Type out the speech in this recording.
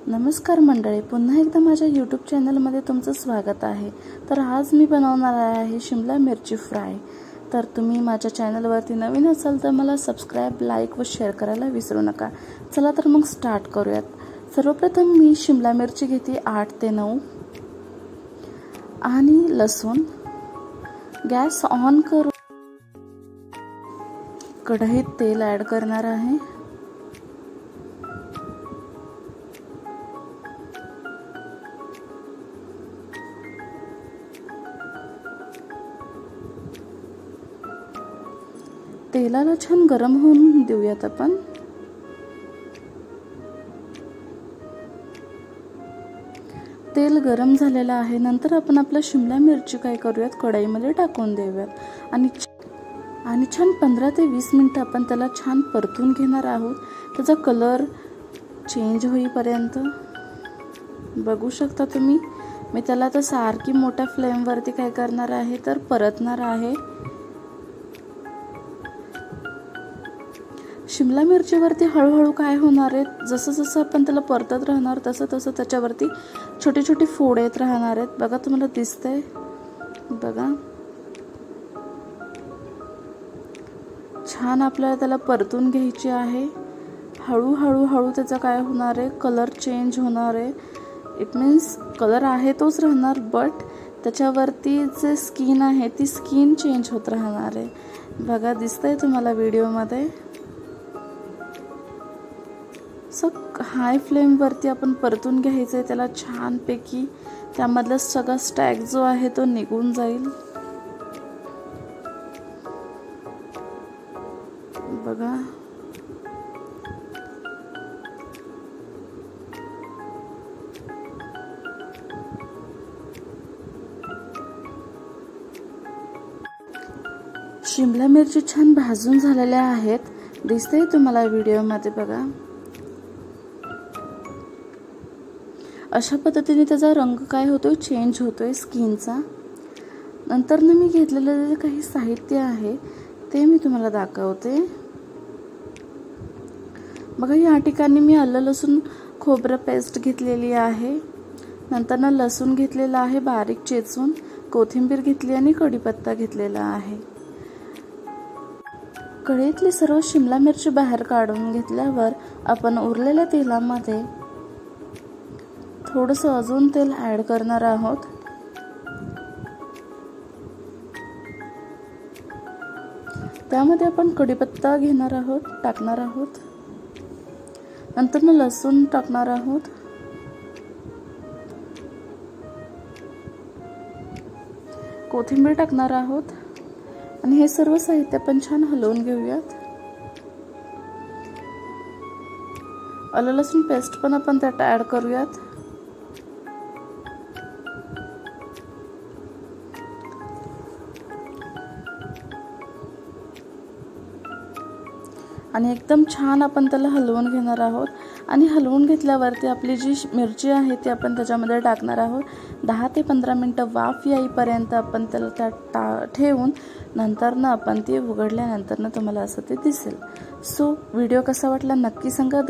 नमस्कार मंडळी, पुन्हा एकदा माझ्या यूट्यूब चॅनलमध्ये तुमचं स्वागत आहे। तर आज मी बनवणार आहे शिमला मिरची फ्राय। तर तुम्ही माझ्या चॅनलवरती नवीन असाल तर मला सबस्क्राइब, लाईक व शेअर करायला विसरू नका। चला तर मग स्टार्ट करूयात। सर्वप्रथम मी शिमला मिरची घेते 8 ते 9 आणि लसूण। गॅस ऑन करून कढईत तेल ॲड करणार आहे। तेलाला छान गरम होऊन देऊयात आपण। तेल गरम झालेलं आहे। नंतर आपण आपला शिमला मिरची काय करूयात, कढईमध्ये टाकून देऊयात आणि छान 15 ते 20 मिनिटं आपण त्याला छान परतून घेणार आहोत। त्याचा कलर चेंज होईपर्यंत बघू शकता तुम्ही। मी त्याला आता सारखी मोठ्या फ्लेमवरती काय करणार आहे तर परतणार आहे। शिमला मिरचीवरती हळूहळू काय होणार आहे, जसं जसं आपण त्याला परतत राहणार तसं तसं त्याच्यावरती छोटे छोटे फोड येत राहणार आहेत। बघा, तुम्हाला दिसतंय बघा। छान आपल्याला त्याला परतून घ्यायचे आहे। हळूहळू हळू त्याचा काय होणार आहे, कलर चेंज होणार आहे। इट मीन्स कलर आहे तोच राहणार, बट त्याच्यावरती जे स्किन आहे ती स्किन चेंज होत राहणार आहे। बघा, दिसतंय तुम्हाला व्हिडिओमध्ये। हाय फ्लेम वरती आपण परतून घ्यायचंय त्याला छानपैकी। त्यामधला सगळा स्टॅक जो आहे तो निघून जाईल। बघा, शिमला मिरची छान भाजून झालेल्या आहेत, दिसतंय तुम्हाला व्हिडिओमध्ये। बघा, अशा पद्धतीने त्याचा रंग काय होतोय, चेंज होतोय स्किनचा। नंतर मी घेतलेलं जे काही साहित्य आहे ते मी तुम्हाला दाखवते। बघा, या ठिकाणी मी आलं लसूण खोबरं पेस्ट घेतलेली आहे। नंतर लसूण घेतलेला आहे बारीक चेचून, कोथिंबीर घेतली आणि कढीपत्ता घेतलेला आहे। कढईतली सर्व शिमला मिरची बाहेर काढून घेतल्यावर आपण उरलेल्या तेलामध्ये थोडंसं अजून तेल ॲड करणार आहोत। त्यामध्ये आपण कढीपत्ता घेणार आहोत, टाकणार आहोत। नंतर लसूण टाकणार आहोत। कोथिंबीर टाकणार आहोत आणि हे सर्व साहित्य आपण छान हलवून घेऊयात। आलं लसूण पेस्ट पण आपण त्यात ॲड करूयात। आणि एकदम छान आपण त्याला हलवून घेणार आहोत। आणि हलवून घेतल्यावरती आपली जी मिरची आहे ती आपण त्याच्यामध्ये टाकणार आहोत। 10 ते 15 मिनिटं वाफ येईपर्यंत आपण त्याला त्यात ठेवून नंतर आपण ती उघडल्यानंतर तुम्हाला असं ते दिसेल। सो व्हिडिओ कसा वाटला नक्की सांगा।